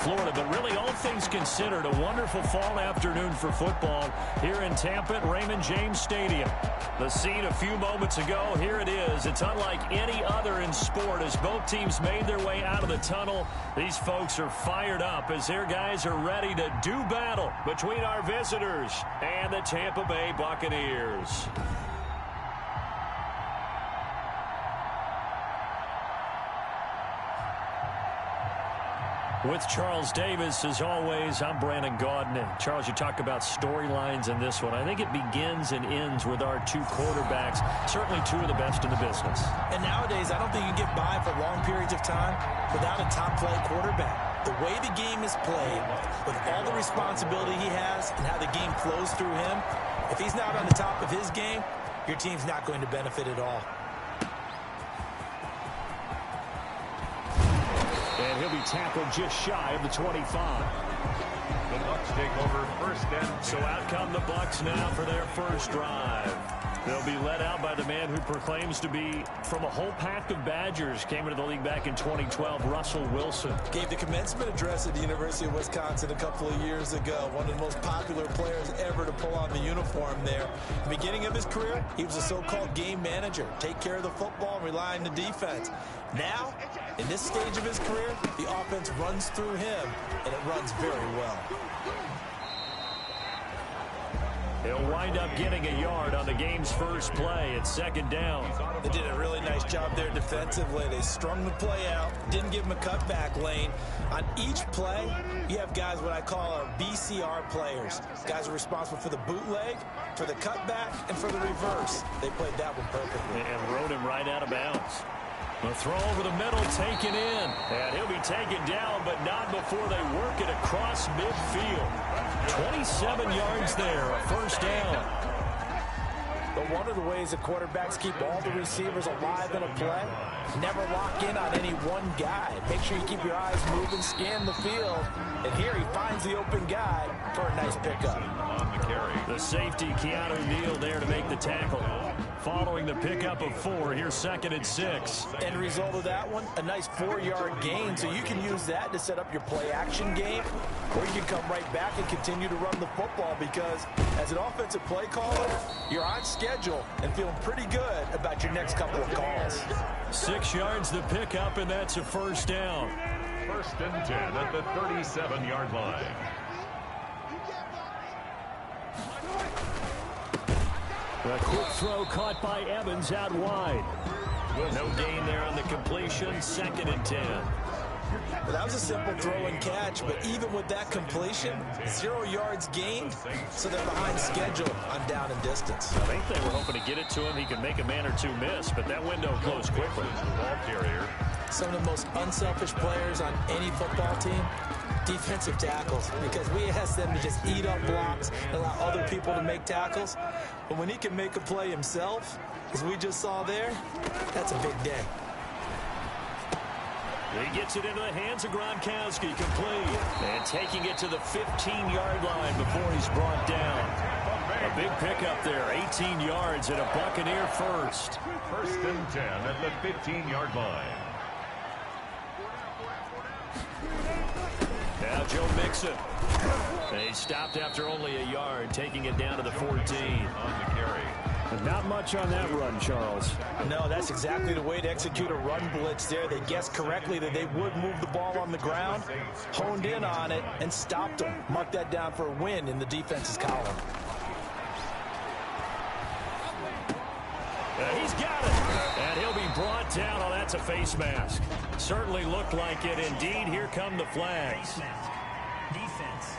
Florida, but really all things considered, a wonderful fall afternoon for football here in Tampa at Raymond James Stadium. The scene a few moments ago, here it is. It's unlike any other in sport as both teams made their way out of the tunnel. These folks are fired up as their guys are ready to do battle between our visitors and the Tampa Bay Buccaneers. With Charles Davis, as always, I'm Brandon Gaudin. And Charles, you talk about storylines in this one. I think it begins and ends with our two quarterbacks, certainly two of the best in the business. And nowadays, I don't think you can get by for long periods of time without a top-flight quarterback. The way the game is played, with all the responsibility he has and how the game flows through him, if he's not on the top of his game, your team's not going to benefit at all. And he'll be tackled just shy of the 25. The Bucs take over first and 10. So out come the Bucs now for their first drive. They'll be led out by the man who proclaims to be from a whole pack of Badgers. Came into the league back in 2012, Russell Wilson. Gave the commencement address at the University of Wisconsin a couple of years ago. One of the most popular players ever to pull on the uniform there. At the beginning of his career, he was a so-called game manager. Take care of the football and rely on the defense. Now, in this stage of his career, the offense runs through him, and it runs very well. He'll wind up getting a yard on the game's first play. It's second down. They did a really nice job there defensively. They strung the play out, didn't give him a cutback lane. On each play, you have guys what I call our BCR players. Guys are responsible for the bootleg, for the cutback, and for the reverse. They played that one perfectly. And rode him right out of bounds. The throw over the middle, taken in. And he'll be taken down, but not before they work it across midfield. 27 yards there, a first down. But one of the ways the quarterbacks keep all the receivers alive in a play, never lock in on any one guy. Make sure you keep your eyes moving, scan the field. And here he finds the open guy for a nice pickup. On the carry. The safety, Keanu Neal, there to make the tackle. Following the pickup of 4, here's second and 6. End result of that one, a nice 4-yard gain. So you can use that to set up your play-action game, or you can come right back and continue to run the football because as an offensive play caller, you're on schedule and feeling pretty good about your next couple of calls. 6 yards the pickup, and that's a first down. First and 10 at the 37-yard line. A quick throw caught by Evans out wide. No gain there on the completion. Second and 10. Well, that was a simple throw and catch, but even with that completion, 0 yards gained, so they're behind schedule on down and distance. I think they were hoping to get it to him. He could make a man or two miss, but that window closed quickly. Ball carrier. Some of the most unselfish players on any football team, defensive tackles, because we ask them to just eat up blocks and allow other people to make tackles. But when he can make a play himself, as we just saw there, that's a big day. He gets it into the hands of Gronkowski, complete. And taking it to the 15-yard line before he's brought down. A big pickup there, 18 yards and a Buccaneer first. First and 10 at the 15-yard line. Now Joe Mixon. He stopped after only a yard, taking it down to the 14. On the carry. Not much on that run, Charles. No, that's exactly the way to execute a run blitz there. They guessed correctly that they would move the ball on the ground, honed in on it, and stopped them. Mark that down for a win in the defense's column. He's got it. And he'll be brought down. Oh, that's a face mask. Certainly looked like it. Indeed, here come the flags. Defense.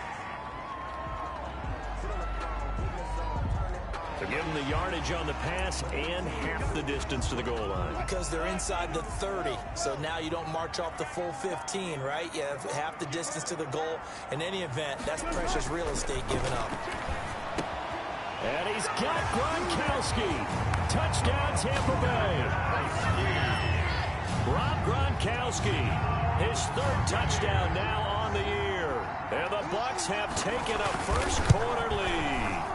To give them the yardage on the pass and half the distance to the goal line. Because they're inside the 30, so now you don't march off the full 15, right? You have half the distance to the goal. In any event, that's precious real estate given up. And he's got Gronkowski. Touchdown, Tampa Bay. Rob Gronkowski, his third touchdown now on the year. And the Bucs have taken a first quarter lead.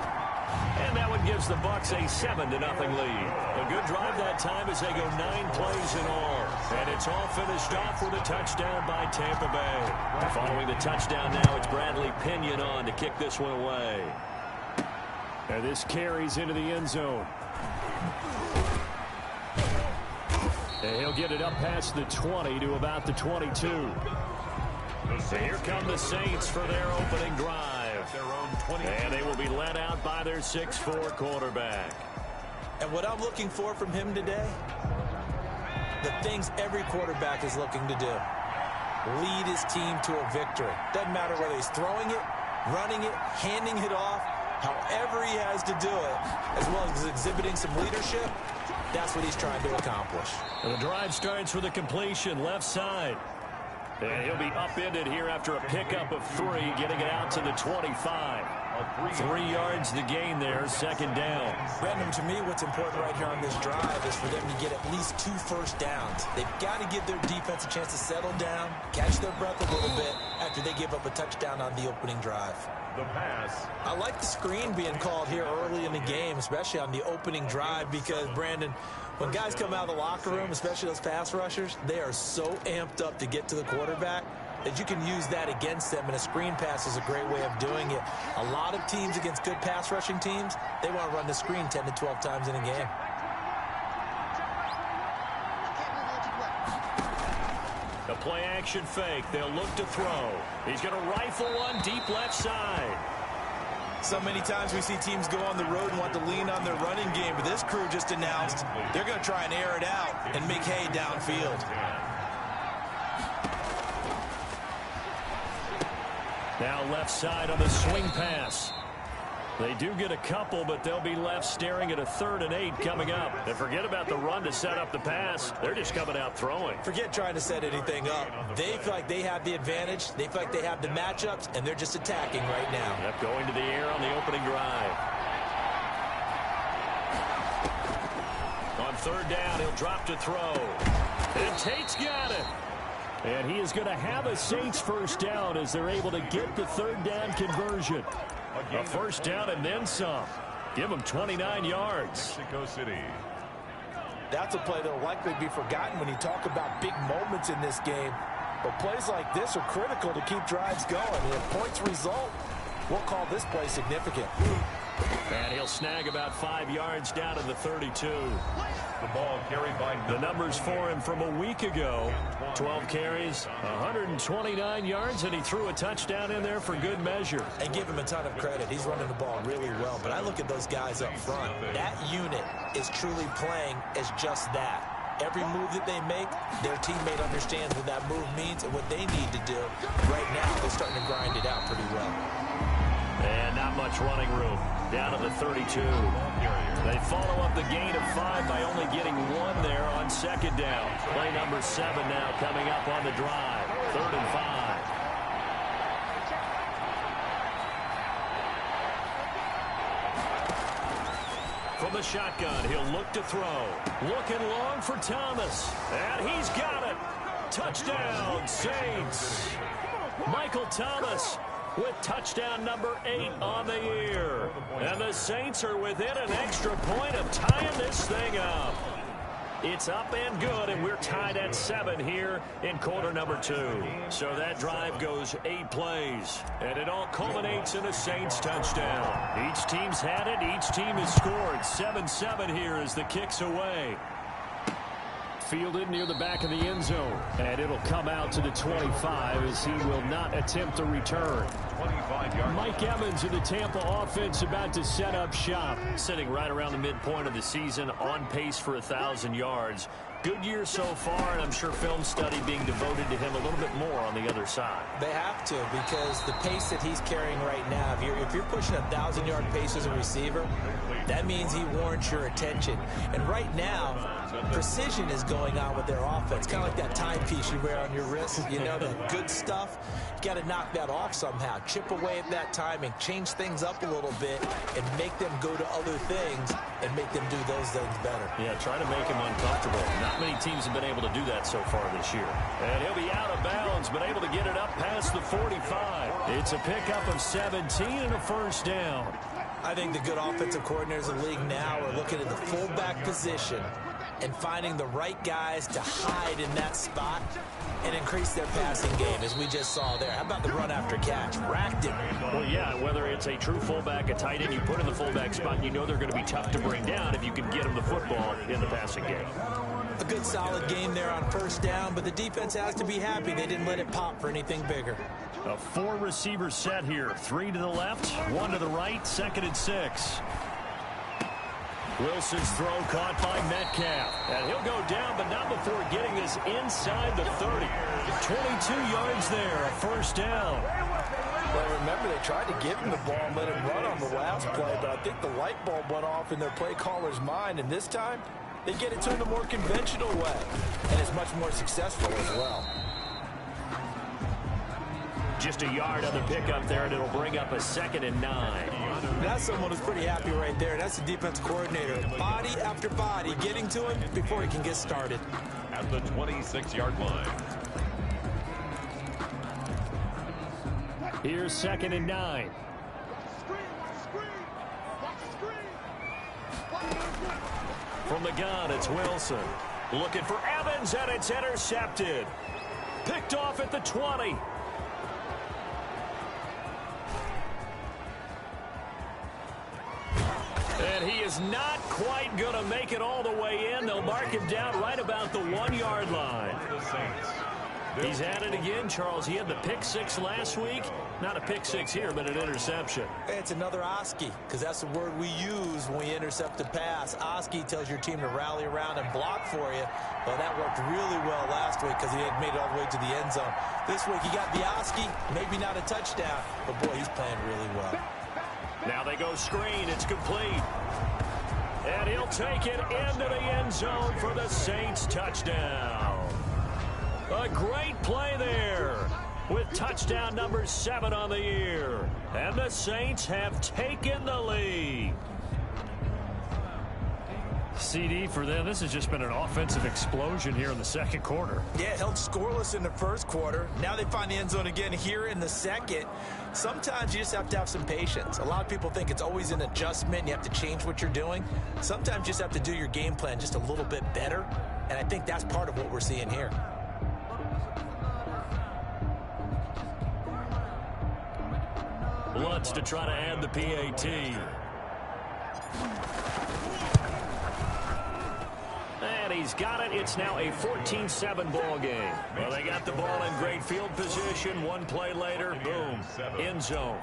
And that one gives gives the Bucs a 7-0 lead. A good drive that time as they go 9 plays in all. And it's all finished off with a touchdown by Tampa Bay. Following the touchdown now, it's Bradley Pinion on to kick this one away. And this carries into the end zone. And he'll get it up past the 20 to about the 22. So here come the Saints for their opening drive. And they will be led out by their 6'4" quarterback. And what I'm looking for from him today, the things every quarterback is looking to do. Lead his team to a victory. Doesn't matter whether he's throwing it, running it, handing it off, however he has to do it, as well as exhibiting some leadership, that's what he's trying to accomplish. And the drive starts with a completion left side. And he'll be upended here after a pickup of 3, getting it out to the 25. 3 yards the gain there, second down. Brandon, to me, what's important right here on this drive is for them to get at least 2 first downs. They've got to give their defense a chance to settle down, catch their breath a little bit after they give up a touchdown on the opening drive. The pass. I like the screen being called here early in the game, especially on the opening drive, because, Brandon, when guys come out of the locker room, especially those pass rushers, they are so amped up to get to the quarterback that you can use that against them, and a screen pass is a great way of doing it. A lot of teams against good pass rushing teams, they want to run the screen 10 to 12 times in a game. A play action fake. They'll look to throw. He's going to rifle one deep left side. So many times we see teams go on the road and want to lean on their running game, but this crew just announced they're going to try and air it out and make hay downfield. Now left side on the swing pass. They do get a couple, but they'll be left staring at a 3rd and 8 coming up. And forget about the run to set up the pass. They're just coming out throwing. Forget trying to set anything up. They feel like they have the advantage. They feel like they have the matchups, and they're just attacking right now. Yep, going to the air on the opening drive. On 3rd down, he'll drop to throw. And Tate's got it. And he is going to have a Saints first down as they're able to get the 3rd down conversion. A first down and then some. Give them 29 yards. Mexico City. That's a play that will likely be forgotten when you talk about big moments in this game. But plays like this are critical to keep drives going. And if points result, we'll call this play significant. And he'll snag about 5 yards down to the 32. The ball carried by the numbers for him from a week ago. 12 carries, 129 yards, and he threw a touchdown in there for good measure. And give him a ton of credit. He's running the ball really well. But I look at those guys up front. That unit is truly playing as just that. Every move that they make, their teammate understands what that move means and what they need to do. Right now, they're starting to grind it out pretty well. And not much running room. Down to the 32. They follow up the gain of 5 by only getting 1 there on 2nd down. Play number 7 now coming up on the drive. 3rd and 5. From the shotgun, he'll look to throw. Looking long for Thomas. And he's got it. Touchdown, Saints. Michael Thomas with touchdown number 8 on the year. And the Saints are within an extra point of tying this thing up. It's up and good, and we're tied at 7 here in quarter number 2. So that drive goes 8 plays, and it all culminates in a Saints touchdown. Each team's had it. Each team has scored. 7-7 here as the kick's away. Fielded near the back of the end zone, and it'll come out to the 25 as he will not attempt a return. 25-yard. Mike Evans of the Tampa offense about to set up shop. Sitting right around the midpoint of the season, on pace for 1,000 yards. Good year so far, and I'm sure film study being devoted to him a little bit more on the other side. They have to, because the pace that he's carrying right now, if you're pushing 1,000-yard pace as a receiver, that means he warrants your attention. And right now, precision is going on with their offense. Kind of like that timepiece you wear on your wrist. You know, that good stuff. You got to knock that off somehow. Chip away at that timing. Change things up a little bit and make them go to other things and make them do those things better. Yeah, try to make him uncomfortable. Not many teams have been able to do that so far this year. And he'll be out of bounds, but able to get it up past the 45. It's a pickup of 17 and a first down. I think the good offensive coordinators in the league now are looking at the fullback position and finding the right guys to hide in that spot and increase their passing game, as we just saw there. How about the run after catch? Racked him. Well, yeah, whether it's a true fullback, a tight end, you put in the fullback spot, you know they're going to be tough to bring down if you can get them the football in the passing game. A good solid game there on first down, but the defense has to be happy they didn't let it pop for anything bigger. A 4-receiver set here. 3 to the left, 1 to the right, 2nd and 6. Wilson's throw caught by Metcalf. And he'll go down, but not before getting this inside the 30. 22 yards there, a first down. Well, remember, they tried to give him the ball and let him run on the last play, but I think the light bulb went off in their play caller's mind, and this time they get it to him the more conventional way, and it's much more successful as well. Just a yard on the pickup there, and it'll bring up a 2nd and 9. That's someone who's pretty happy right there. That's the defense coordinator. Body after body getting to him before he can get started. At the 26-yard line. Here's 2nd and 9. From the gun, it's Wilson. Looking for Evans, and it's intercepted. Picked off at the 20. And he is not quite going to make it all the way in. They'll mark him down right about the 1-yard line. He's at it again, Charles. He had the pick 6 last week. Not a pick 6 here, but an interception. It's another Oski, because that's the word we use when we intercept a pass. Oski tells your team to rally around and block for you. Well, that worked really well last week because he had made it all the way to the end zone. This week he got the Oski, maybe not a touchdown, but boy, he's playing really well. Now they go screen. It's complete. And he'll take it into the end zone for the Saints touchdown. A great play there with touchdown number 7 on the year. And the Saints have taken the lead. CD for them. This has just been an offensive explosion here in the second quarter. Yeah, held scoreless in the first quarter. Now they find the end zone again here in the second. Sometimes you just have to have some patience. A lot of people think it's always an adjustment. You have to change what you're doing. Sometimes you just have to do your game plan just a little bit better. And I think that's part of what we're seeing here. Lutz to try to add the PAT. And he's got it. It's now a 14-7 ball game. Well, they got the ball in great field position. One play later, boom, end zone.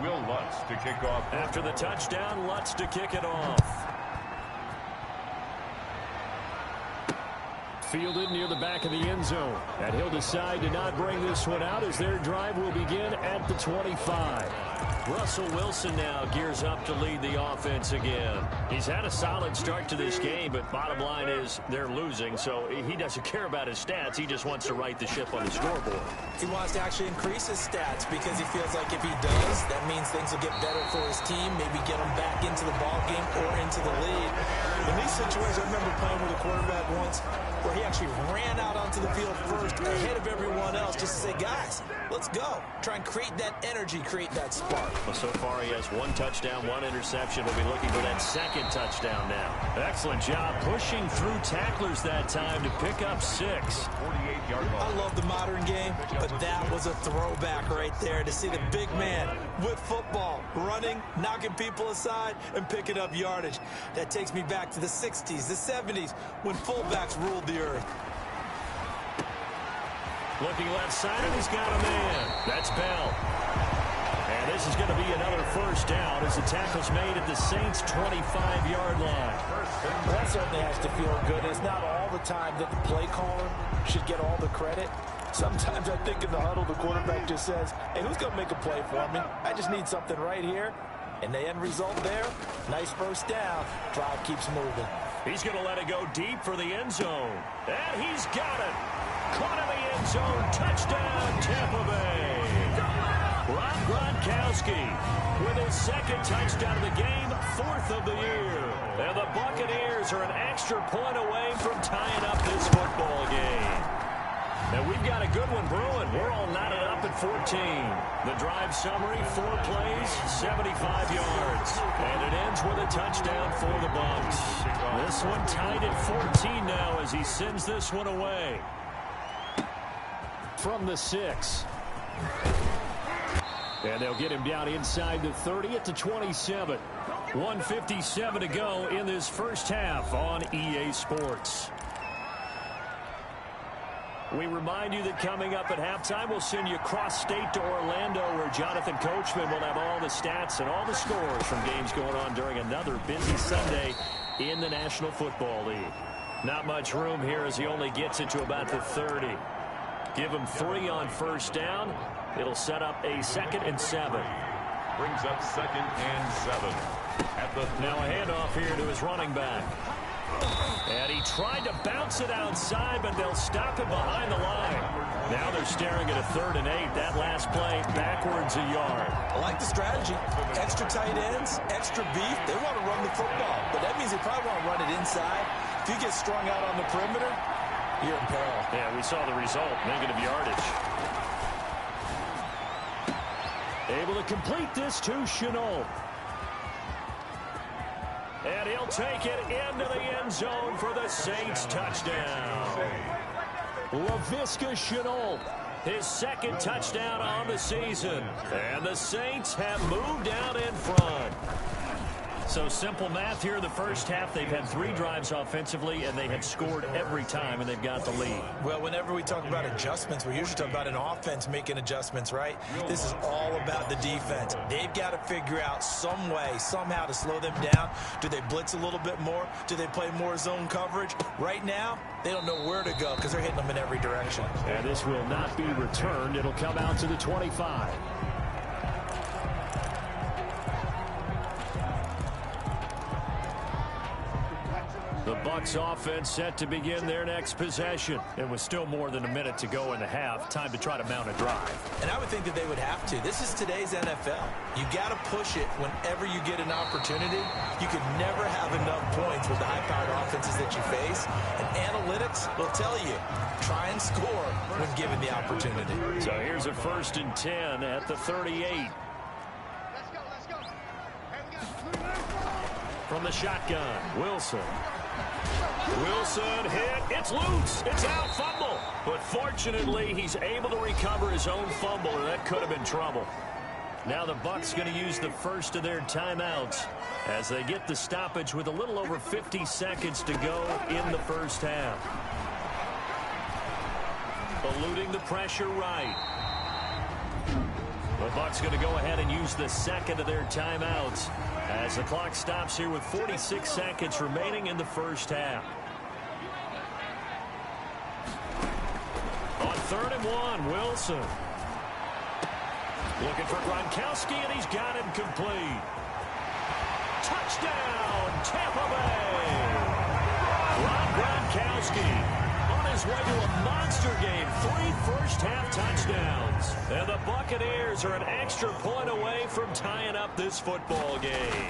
Will Lutz to kick off. After the touchdown, Lutz to kick it off. Fielded near the back of the end zone. And he'll decide to not bring this one out as their drive will begin at the 25. Russell Wilson now gears up to lead the offense again. He's had a solid start to this game, but bottom line is they're losing, so he doesn't care about his stats. He just wants to right the ship on the scoreboard. He wants to actually increase his stats because he feels like if he does, that means things will get better for his team, maybe get him back into the ball game or into the lead. In these situations, I remember playing with a quarterback once where he actually ran out onto the field first ahead of everyone else just to say, guys, let's go. Try and create that energy, create that spark. Well, so far he has 1 touchdown, 1 interception. We'll be looking for that 2nd touchdown now. Excellent job pushing through tacklers that time to pick up 6. 48-yard line. I love the modern game, but that was a throwback right there to see the big man with football, running, knocking people aside, and picking up yardage. That takes me back to the 60s, the 70s, when fullbacks ruled the earth. Looking left side, and he's got a man. That's Bell. And this is going to be another first down as the tackle's made at the Saints' 25-yard line. Well, that certainly has to feel good. It's not all the time that the play caller should get all the credit. Sometimes I think in the huddle, the quarterback just says, hey, who's going to make a play for me? I just need something right here. And the end result there, nice first down. Drive keeps moving. He's going to let it go deep for the end zone. And he's got it. Caught in the end zone. Touchdown, Tampa Bay. Rob Gronkowski with his 2nd touchdown of the game, 4th of the year. And the Buccaneers are an extra point away from tying up this football game. And we've got a good one brewing. We're all knotted up at 14. The drive summary, 4 plays, 75 yards. And it ends with a touchdown for the Bucs. This one tied at 14 now as he sends this one away. From the 6. And they'll get him down inside the 30 at the 27. 1:57 to go in this first half on EA Sports. We remind you that coming up at halftime, we'll send you cross-state to Orlando, where Jonathan Coachman will have all the stats and all the scores from games going on during another busy Sunday in the National Football League. Not much room here as he only gets it to about the 30. Give him 3 on first down. It'll set up a 2nd and 7. Brings up 2nd and 7. Now a handoff here to his running back. And he tried to bounce it outside, but they'll stop him behind the line. Now they're staring at a 3rd and 8. That last play, backwards a yard. I like the strategy. Extra tight ends, extra beef. They want to run the football, but that means they probably want to run it inside. If you get strung out on the perimeter, you're in peril. Yeah, we saw the result, negative yardage. Able to complete this to Chenault. And he'll take it into the end zone for the Saints touchdown. Laviska Chenault, his 2nd touchdown on the season. And the Saints have moved out in front. So simple math here in the first half. They've had 3 drives offensively, and they have scored every time, and they've got the lead. Well, whenever we talk about adjustments, we usually talk about an offense making adjustments, right? This is all about the defense. They've got to figure out some way, somehow to slow them down. Do they blitz a little bit more? Do they play more zone coverage? Right now, they don't know where to go because they're hitting them in every direction. And this will not be returned. It'll come out to the 25. The Bucs offense set to begin their next possession. It was still more than a minute to go in the half. Time to try to mount a drive. And I would think that they would have to. This is today's NFL. You got to push it whenever you get an opportunity. You can never have enough points with the high-powered offenses that you face. And analytics will tell you, try and score when given the opportunity. So here's a 1st and 10 at the 38. From the shotgun, Wilson hit. It's loose. It's out. Fumble. But fortunately, he's able to recover his own fumble, or that could have been trouble. Now the Bucs going to use the first of their timeouts as they get the stoppage with a little over 50 seconds to go in the first half. Eluding the pressure right. The Bucs going to go ahead and use the 2nd of their timeouts as the clock stops here with 46 seconds remaining in the first half. On 3rd and 1, Wilson. Looking for Gronkowski, and he's got him complete. Touchdown, Tampa Bay. Rob Gronkowski on his way to a monster game. 3 first-half touchdowns. And the Buccaneers are an extra point away from tying up this football game.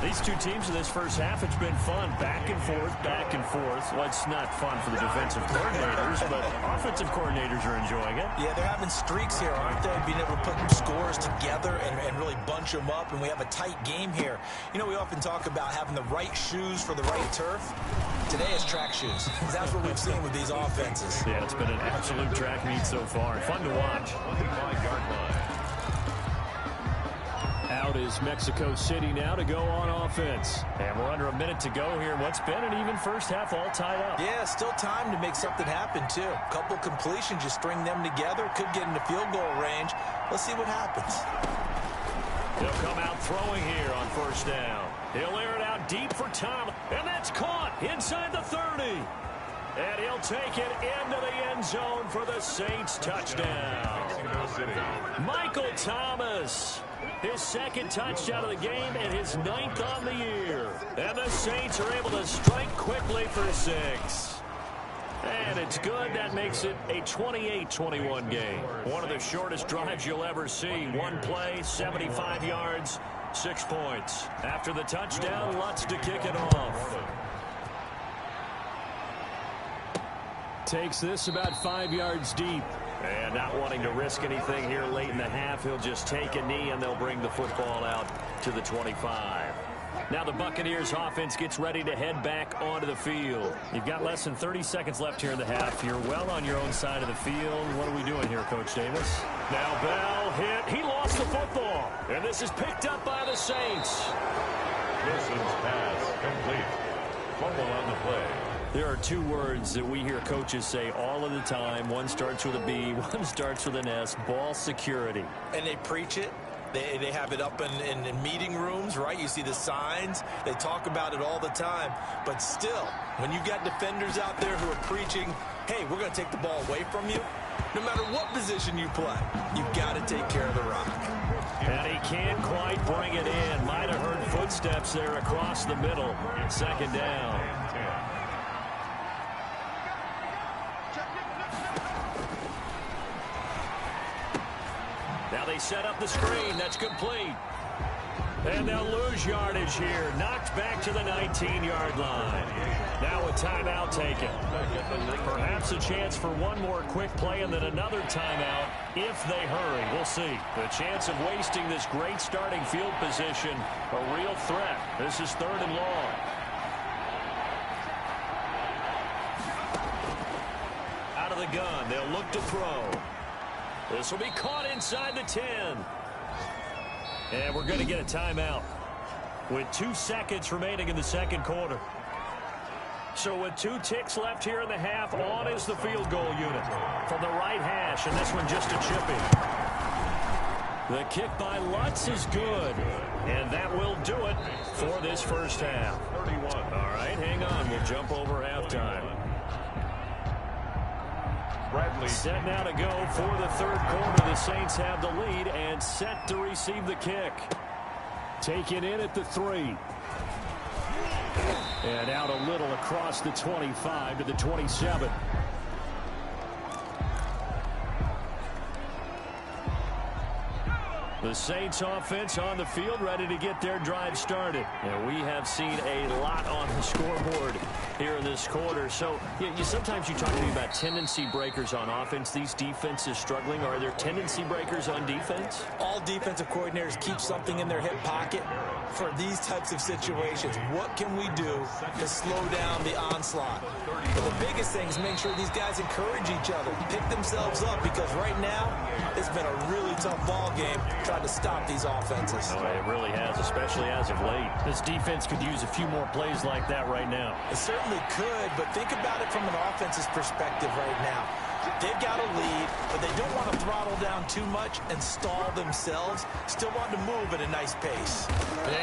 These two teams in this first half, it's been fun. Back and forth, back and forth. Well, it's not fun for the defensive coordinators, but offensive coordinators are enjoying it. Yeah, they're having streaks here, aren't they? Being able to put scores together and really bunch them up, and we have a tight game here. You know, we often talk about having the right shoes for the right turf. Today is track shoes. That's what we've seen with these offenses. Yeah, it's been an absolute track meet so far. Fun to watch. Out is Mexico City now to go on offense. And we're under a minute to go here. What's been an even first half all tied up. Yeah, still time to make something happen, too. A couple completions, you string them together. Could get into field goal range. Let's see what happens. He'll come out throwing here on first down. He'll air it out deep for Tom. And that's caught inside the 30. And he'll take it into the end zone for the Saints touchdown. Michael Thomas. His 2nd touchdown of the game and his 9th on the year. And the Saints are able to strike quickly for 6. And it's good. That makes it a 28-21 game. One of the shortest drives you'll ever see. 1 play, 75 yards, 6 points. After the touchdown, Lutz to kick it off. Takes this about 5 yards deep. And not wanting to risk anything here late in the half, he'll just take a knee, and they'll bring the football out to the 25. Now the Buccaneers offense gets ready to head back onto the field. You've got less than 30 seconds left here in the half. You're well on your own side of the field. What are we doing here, Coach Davis? Now Bell hit. He lost the football. And this is picked up by the Saints. Wilson's pass complete. Fumble on the play. There are two words that we hear coaches say all of the time. One starts with a B, one starts with an S. Ball security. And they preach it. They have it up in meeting rooms, right? You see the signs. They talk about it all the time. But still, when you got defenders out there who are preaching, hey, we're going to take the ball away from you, no matter what position you play, you've got to take care of the rock. And he can't quite bring it in. Might have heard footsteps there across the middle. Second down. Now they set up the screen. That's complete. And they'll lose yardage here. Knocked back to the 19-yard line. Now a timeout taken. Perhaps a chance for one more quick play and then another timeout if they hurry. We'll see. The chance of wasting this great starting field position, a real threat. This is 3rd and long. Out of the gun. They'll look to throw. This will be caught inside the 10. And we're going to get a timeout with 2 seconds remaining in the second quarter. So with 2 ticks left here in the half, on is the field goal unit from the right hash, and this one just a chipping. The kick by Lutz is good, and that will do it for this first half. 31. All right, hang on. We'll jump over halftime. Bradley. Set now to go for the third quarter. The Saints have the lead and set to receive the kick. Taken in at the 3. And out a little across the 25 to the 27. The Saints offense on the field ready to get their drive started. And we have seen a lot on the scoreboard here in this quarter. So sometimes you talk to me about tendency breakers on offense. These defenses struggling. Are there tendency breakers on defense? All defensive coordinators keep something in their hip pocket for these types of situations. What can we do to slow down the onslaught? But the biggest thing is make sure these guys encourage each other, pick themselves up, because right now it's been a really tough ball game trying to stop these offenses. Oh, it really has, especially as of late. This defense could use a few more plays like that right now. It certainly could, but think about it from an offense's perspective right now. They've got a lead, but they don't want to throttle down too much and stall themselves. Still want to move at a nice pace.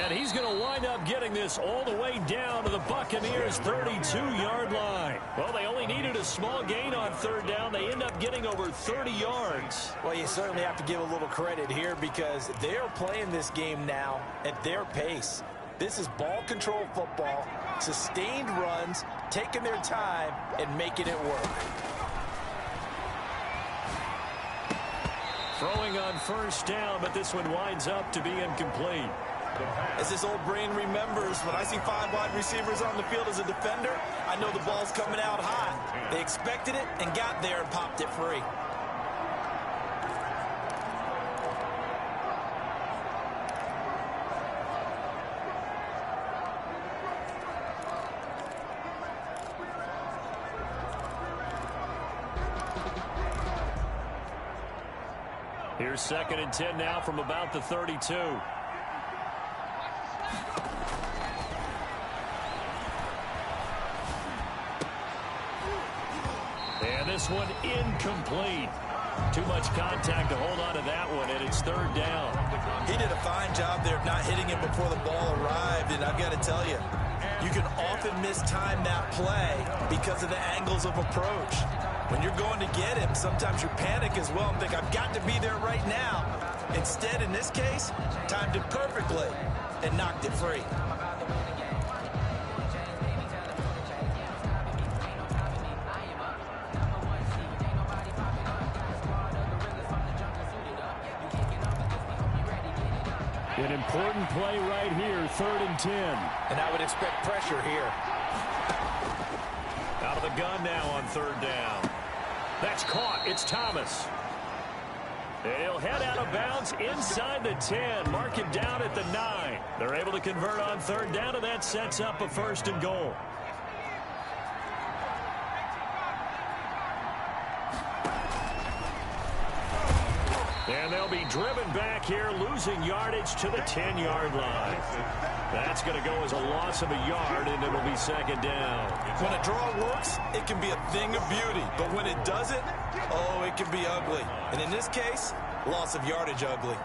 And he's going to wind up getting this all the way down to the Buccaneers' 32-yard line. Well, they only needed a small gain on third down. They end up getting over 30 yards. Well, you certainly have to give a little credit here because they're playing this game now at their pace. This is ball control football, sustained runs, taking their time, and making it work. Throwing on first down, but this one winds up to be incomplete. As this old brain remembers, when I see 5 wide receivers on the field as a defender, I know the ball's coming out hot. They expected it and got there and popped it free. Here's 2nd and 10 now from about the 32. And this one incomplete. Too much contact to hold on to that one, and it's 3rd down. He did a fine job there of not hitting it before the ball arrived, and I've got to tell you, you can often mistime that play because of the angles of approach. When you're going to get him, sometimes you panic as well and think, I've got to be there right now. Instead, in this case, timed it perfectly and knocked it free. An important play right here, 3rd and 10. And I would expect pressure here. Out of the gun now on third down. That's caught. It's Thomas. And he'll head out of bounds inside the 10. Mark him down at the 9. They're able to convert on third down, and that sets up a first and goal. And they'll be driven back here, losing yardage to the 10-yard line. That's going to go as a loss of a yard, and it'll be second down. When a draw works, it can be a thing of beauty. But when it doesn't, oh, it can be ugly. And in this case, loss of yardage ugly.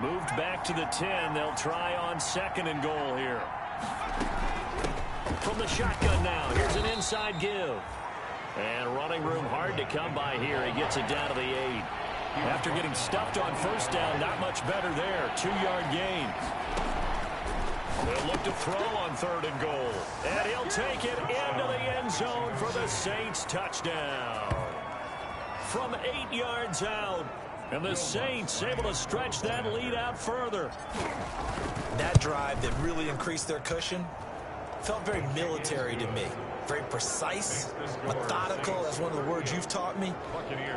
Moved back to the 10. They'll try on second and goal here. From the shotgun now, here's an inside give. And running room hard to come by here. He gets it down to the 8. After getting stuffed on first down, not much better there. 2-yard gain. They'll look to throw on third and goal. And he'll take it into the end zone for the Saints touchdown. From 8 yards out. And the Saints able to stretch that lead out further. That drive that really increased their cushion felt very military to me. Very precise, methodical. That's one of the words you've taught me.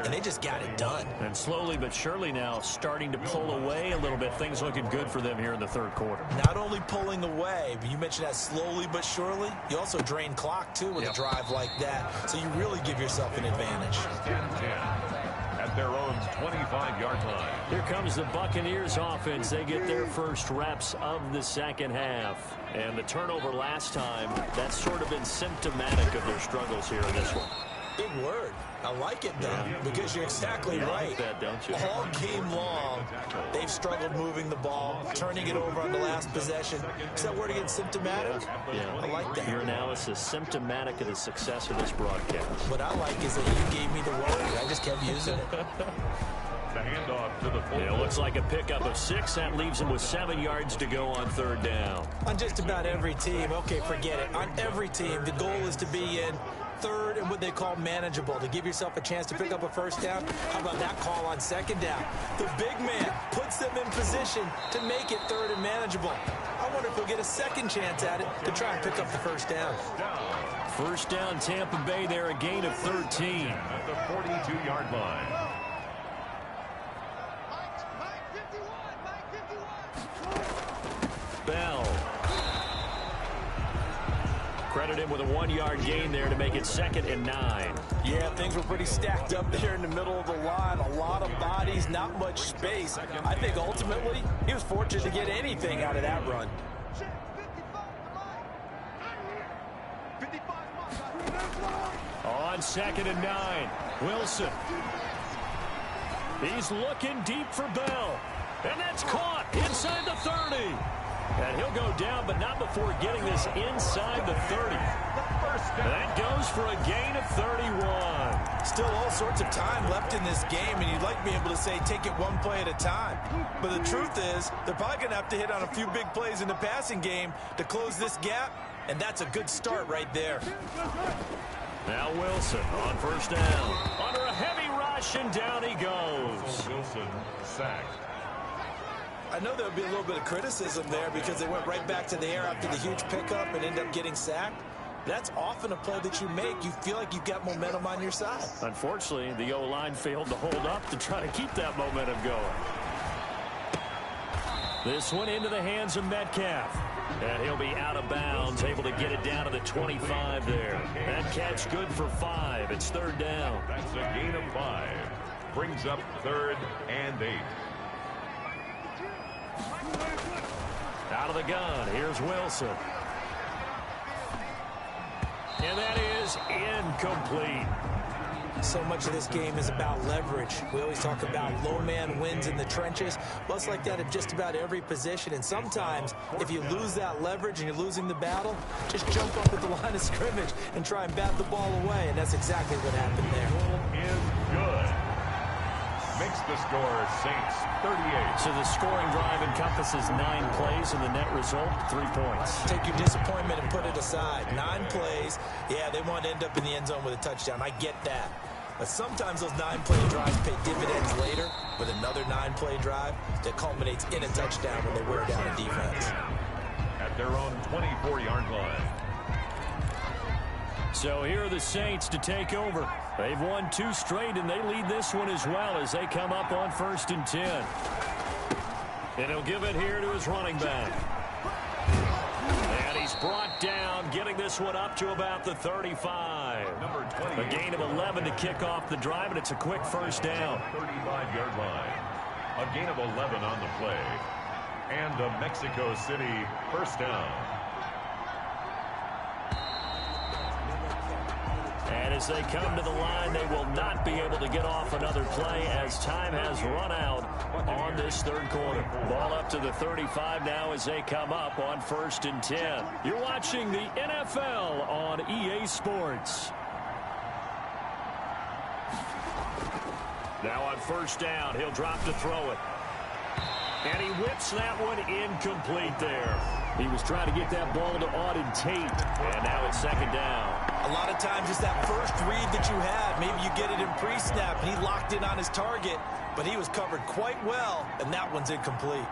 And they just got it done. And slowly but surely now starting to pull away a little bit. Things looking good for them here in the third quarter. Not only pulling away, but you mentioned that slowly but surely. You also drain clock, too, with a drive like that. So you really give yourself an advantage. 10-10. At their own 25-yard line. Here comes the Buccaneers offense. They get their first reps of the second half. And the turnover last time, that's sort of been symptomatic of their struggles here in this one. Big word. I like it, though, because you're exactly right. Like that, don't you? All game long, they've struggled moving the ball, turning it over on the last possession. Is that word again, symptomatic? Yeah. I like that. Your analysis symptomatic of the success of this broadcast. What I like is that you gave me the word. I just kept using it. The handoff to the full. It looks like a pickup of 6. That leaves them with 7 yards to go on third down. On just about every team, okay, forget it. On every team, the goal is to be in third and what they call manageable, to give yourself a chance to pick up a first down. How about that call on second down? The big man puts them in position to make it third and manageable. I wonder if he'll get a second chance at it to try and pick up the first down. First down, Tampa Bay there, a gain of 13. At the 42-yard line. Bell. Credit him with a 1-yard gain there to make it 2nd and 9. Yeah, things were pretty stacked up there in the middle of the line. A lot of bodies, not much space. I think ultimately he was fortunate to get anything out of that run. On 2nd and 9, Wilson. He's looking deep for Bell. And that's caught inside the 30. And he'll go down, but not before getting this inside the 30. That goes for a gain of 31. Still all sorts of time left in this game, and you'd like to be able to say take it one play at a time. But the truth is, they're probably going to have to hit on a few big plays in the passing game to close this gap, and that's a good start right there. Now Wilson on first down. Under a heavy rush, and down he goes. Wilson sacked. I know there'll be a little bit of criticism there because they went right back to the air after the huge pickup and ended up getting sacked. That's often a play that you make. You feel like you've got momentum on your side. Unfortunately, the O-line failed to hold up to try to keep that momentum going. This one into the hands of Metcalf. And he'll be out of bounds, able to get it down to the 25 there. That catch good for 5. It's third down. That's a gain of 5. Brings up 3rd and 8. Out of the gun, here's Wilson. And that is incomplete. So much of this game is about leverage. We always talk about low man wins in the trenches. Well, it's like that at just about every position. And sometimes, if you lose that leverage and you're losing the battle, just jump up at the line of scrimmage and try and bat the ball away. And that's exactly what happened there. Is good. Makes the score Saints 38. So the scoring drive encompasses 9 plays, and the net result, 3 points. Take your disappointment and put it aside. 9 plays. Yeah, they want to end up in the end zone with a touchdown. I get that. But sometimes those 9-play drives pay dividends later with another 9-play drive that culminates in a touchdown when they wear down a defense. At their own 24-yard line. So here are the Saints to take over. They've won 2 straight, and they lead this one as well as they come up on 1st and 10. And he'll give it here to his running back. And he's brought down, getting this one up to about the 35. A gain of 11 to kick off the drive, and it's a quick first down. 35-yard line. A gain of 11 on the play. And a Mexico City first down. And as they come to the line, they will not be able to get off another play as time has run out on this 3rd quarter. Ball up to the 35 now as they come up on 1st and 10. You're watching the NFL on EA Sports. Now on 1st down, he'll drop to throw it. And he whips that one incomplete there. He was trying to get that ball to Auden Tate. And now it's 2nd down. A lot of times it's that first read that you have. Maybe you get it in pre-snap. He locked in on his target, but he was covered quite well, and that one's incomplete.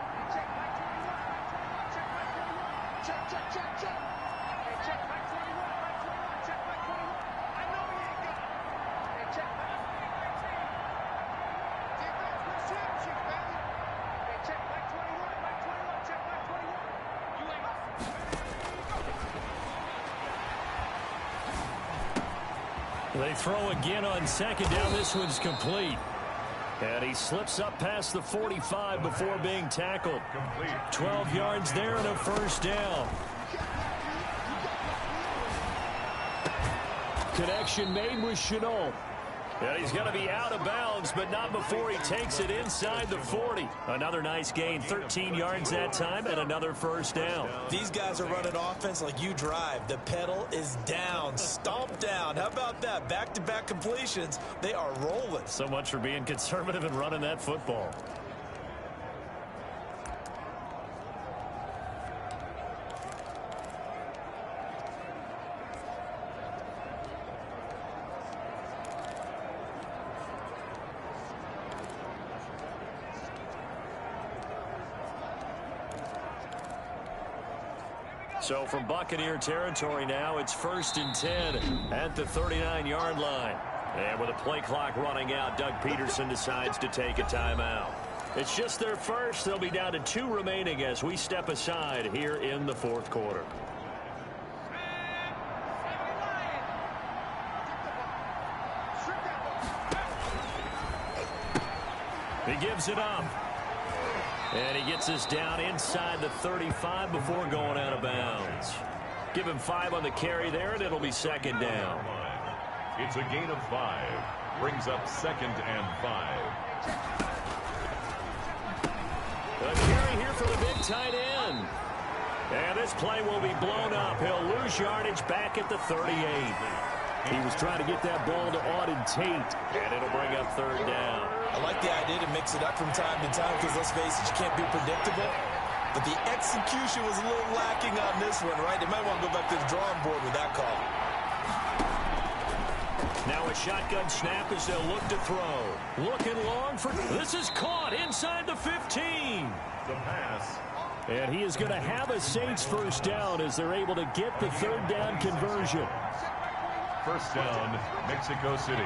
They throw again on 2nd down. This one's complete. And he slips up past the 45 before being tackled. 12 yards there and a first down. Connection made with Chenault. And he's going to be out of bounds, but not before he takes it inside the 40. Another nice gain, 13 yards that time, and another first down. These guys are running offense like you drive. The pedal is down, stomped down. How about that? Back-to-back completions. They are rolling. So much for being conservative and running that football. So from Buccaneer territory now, it's 1st and 10 at the 39-yard line. And with a play clock running out, Doug Peterson decides to take a timeout. It's just their first. They'll be down to 2 remaining as we step aside here in the 4th quarter. He gives it up. And he gets us down inside the 35 before going out of bounds. Give him 5 on the carry there, and it'll be 2nd down. It's a gain of 5. Brings up 2nd and 5. A carry here for the big tight end. And this play will be blown up. He'll lose yardage back at the 38. He was trying to get that ball to Auden Tate, and it'll bring up 3rd down. I like the idea to mix it up from time to time because, let's face it, you can't be predictable. But the execution was a little lacking on this one, right? They might want to go back to the drawing board with that call. Now a shotgun snap as they'll look to throw. Looking long for... This is caught inside the 15. The pass. And he is going to have a Saints first down as they're able to get the 3rd down conversion. First down, Mexico City.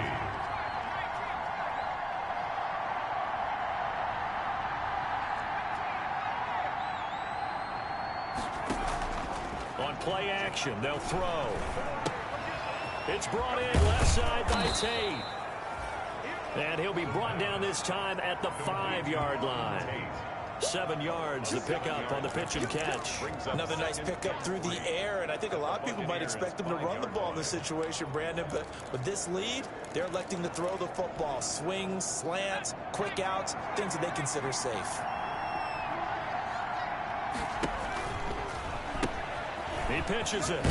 On play action, they'll throw. It's brought in left side by Tate. And he'll be brought down this time at the 5-yard line. 7 yards the pickup on the pitch and catch. Another nice pickup through the air, and I think a lot of people might expect them to run the ball in this situation, Brandon, but with this lead, they're electing to throw the football. Swings, slants, quick outs, things that they consider safe. He pitches it.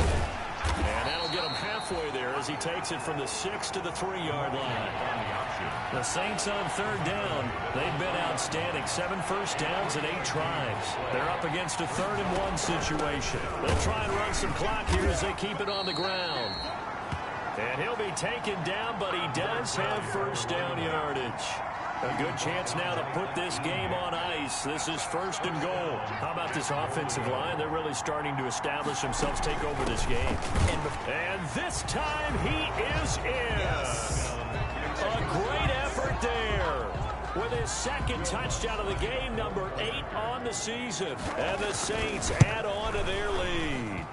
And that'll get him halfway there as he takes it from the 6 to the 3-yard line. The Saints on 3rd down. They've been outstanding. 7 first downs and 8 tries. They're up against a 3rd and 1 situation. They'll try and run some clock here as they keep it on the ground. And he'll be taken down, but he does have first down yardage. A good chance now to put this game on ice. This is 1st and goal. How about this offensive line? They're really starting to establish themselves, take over this game. And this time he is in. Yes. A great effort there. With his 2nd touchdown of the game, number 8 on the season. And the Saints add on to their lead.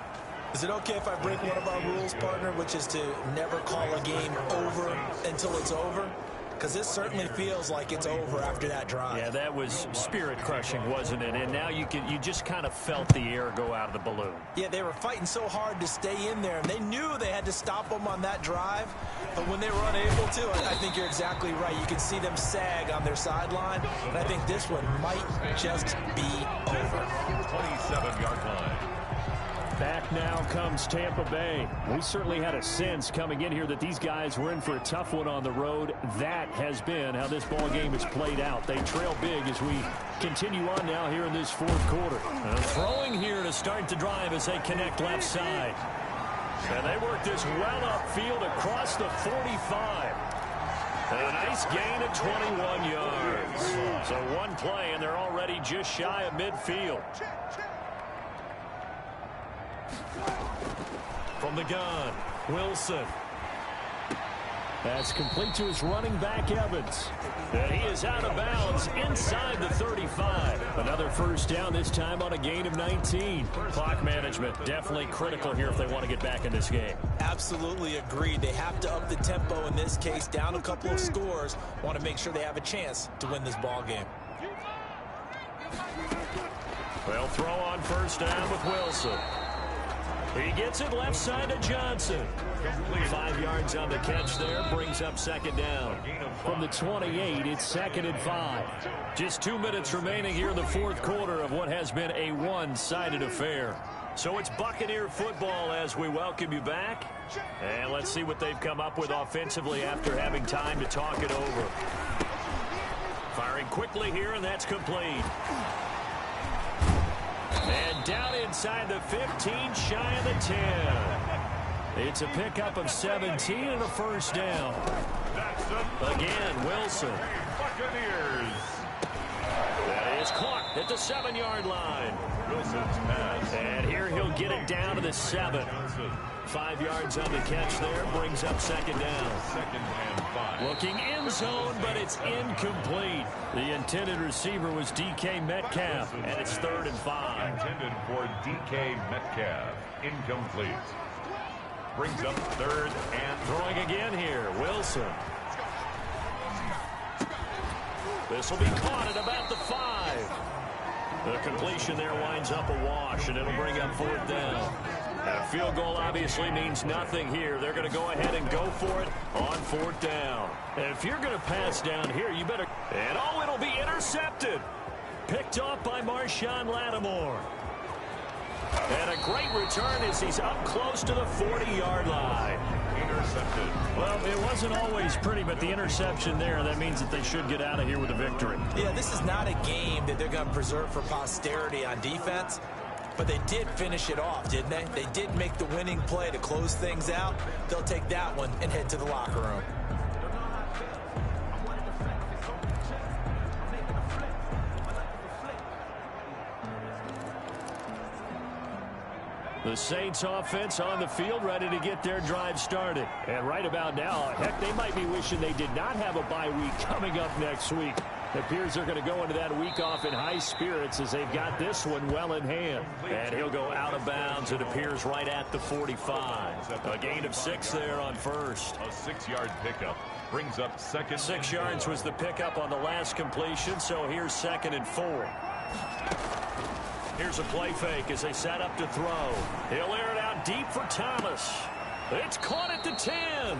Is it okay if I break one of our rules, partner, which is to never call a game over until it's over? Because this certainly feels like it's over after that drive. Yeah, that was spirit-crushing, wasn't it? And now you just kind of felt the air go out of the balloon. Yeah, they were fighting so hard to stay in there, and they knew they had to stop them on that drive. But when they were unable to, I think you're exactly right. You can see them sag on their sideline, and I think this one might just be over. 27-yard line. Back now comes Tampa Bay. We certainly had a sense coming in here that these guys were in for a tough one on the road. That has been how this ball game has played out. They trail big as we continue on now here in this 4th quarter. Throwing here to start the drive as they connect left side. And they work this well upfield across the 45. And a nice gain of 21 yards. So one play, and they're already just shy of midfield. From the gun, Wilson. That's complete to his running back, Evans. And he is out of bounds inside the 35. Another 1st down, this time on a gain of 19. Clock management definitely critical here if they want to get back in this game. Absolutely agreed. They have to up the tempo in this case, down a couple of scores. Want to make sure they have a chance to win this ball game. They'll throw on 1st down with Wilson. He gets it left side to Johnson. 5 yards on the catch there, brings up 2nd down. From the 28, it's 2nd and 5. Just 2 minutes remaining here in the 4th quarter of what has been a one-sided affair. So it's Buccaneer football as we welcome you back. And let's see what they've come up with offensively after having time to talk it over. Firing quickly here, and that's complete. And down inside the 15, shy of the 10. It's a pickup of 17 and a 1st down. Again, Wilson. Buccaneers. That is caught at the 7-yard line. Wilson's pass. And here he'll get it down to the 7. 5 yards on the catch there, brings up 2nd down. 2nd and 5. Looking end zone, but it's incomplete. The intended receiver was DK Metcalf, and it's 3rd and 5. Intended for DK Metcalf. Incomplete. Brings up 3rd and throwing again here, Wilson. This will be caught at about the 5. The completion there winds up a wash, and it'll bring up 4th down. A field goal obviously means nothing here. They're going to go ahead and go for it on 4th down. And if you're going to pass down here, you better... And oh, it'll be intercepted. Picked off by Marshawn Lattimore. And a great return as he's up close to the 40-yard line. intercepted. Well, it wasn't always pretty, but the interception there, that means that they should get out of here with a victory. Yeah, this is not a game that they're going to preserve for posterity on defense. But they did finish it off, didn't they? They did make the winning play to close things out. They'll take that one and head to the locker room. The Saints offense on the field, ready to get their drive started. And right about now, heck, they might be wishing they did not have a bye week coming up next week. It appears they're going to go into that week off in high spirits as they've got this one well in hand. And he'll go out of bounds, it appears, right at the 45. A gain of 6 there on first. A 6-yard pickup brings up second. 6 yards was the pickup on the last completion, so here's 2nd and 4. Here's a play fake as they set up to throw. He'll air it out deep for Thomas. It's caught at the 10.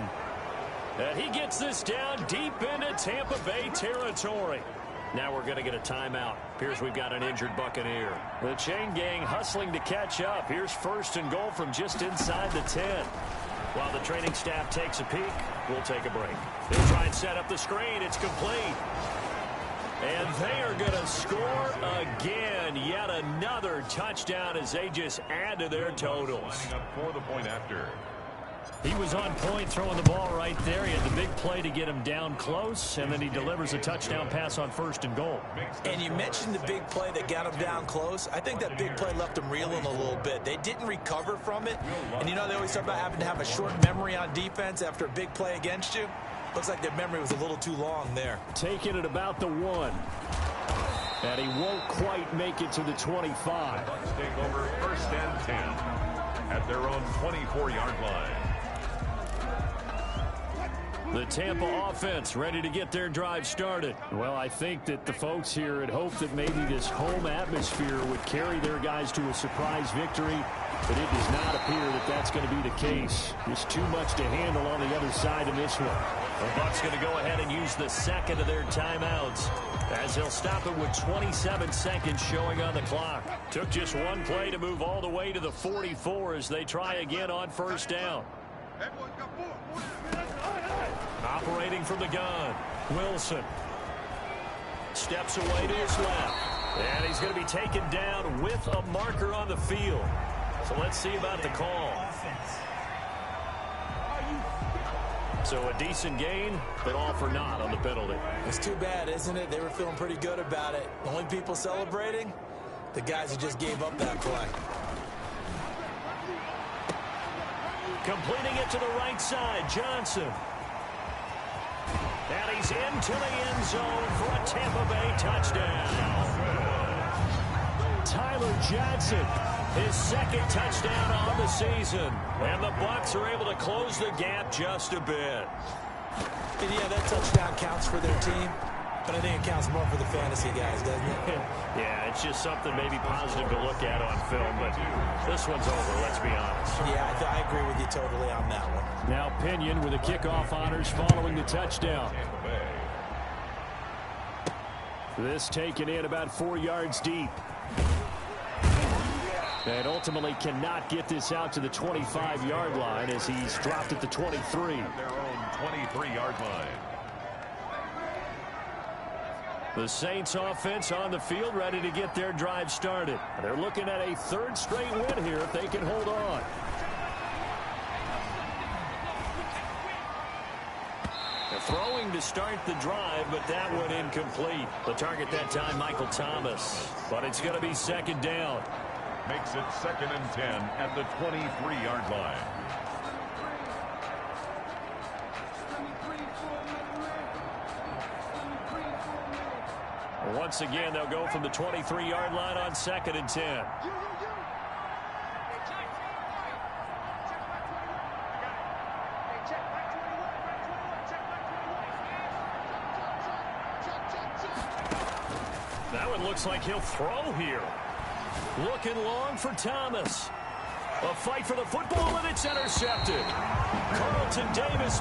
And he gets this down deep into Tampa Bay territory. Now we're going to get a timeout. Appears we've got an injured Buccaneer. The chain gang hustling to catch up. Here's 1st and goal from just inside the 10. While the training staff takes a peek, we'll take a break. They'll try and set up the screen. It's complete. And they are going to score again. Yet another touchdown as they just add to their totals. Lining up for the point after. He was on point throwing the ball right there. He had the big play to get him down close, and then he delivers a touchdown pass on 1st and goal. And you mentioned the big play that got him down close. I think that big play left him reeling a little bit. They didn't recover from it. And you know they always talk about having to have a short memory on defense after a big play against you. Looks like their memory was a little too long there. Taking it about the 1. And he won't quite make it to the 25. Bucks take over 1st and 10 at their own 24-yard line. The Tampa offense ready to get their drive started. Well, I think that the folks here had hoped that maybe this home atmosphere would carry their guys to a surprise victory, but it does not appear that that's going to be the case. There's too much to handle on the other side in this one. The Bucks going to go ahead and use the second of their timeouts, as he'll stop it with 27 seconds showing on the clock. Took just one play to move all the way to the 44 as they try again on 1st down. Operating from the gun, Wilson steps away to his left, and he's going to be taken down with a marker on the field. So let's see about the call. So a decent gain, but all for naught on the penalty. It's too bad, isn't it? They were feeling pretty good about it. The only people celebrating, the guys who just gave up that play. Completing it to the right side, Johnson. And he's into the end zone for a Tampa Bay touchdown. Tyler Johnson, his 2nd touchdown on the season. And the Bucks are able to close the gap just a bit. And yeah, that touchdown counts for their team, but I think it counts more for the fantasy guys, doesn't it? Yeah, it's just something maybe positive to look at on film, but this one's over, let's be honest. Yeah, I agree with you totally on that one. Now Pinion with the kickoff honors following the touchdown. This taken in about 4 yards deep. And ultimately cannot get this out to the 25-yard line as he's dropped at the 23. Their own 23-yard line. The Saints offense on the field ready to get their drive started. They're looking at a 3rd straight win here if they can hold on. They're throwing to start the drive, but that one incomplete. The target that time, Michael Thomas. But it's going to be 2nd down. Makes it 2nd and 10 at the 23-yard line. Once again, they'll go from the 23-yard line on 2nd and 10. That one looks like he'll throw here. Looking long for Thomas. A fight for the football, and it's intercepted. Carlton Davis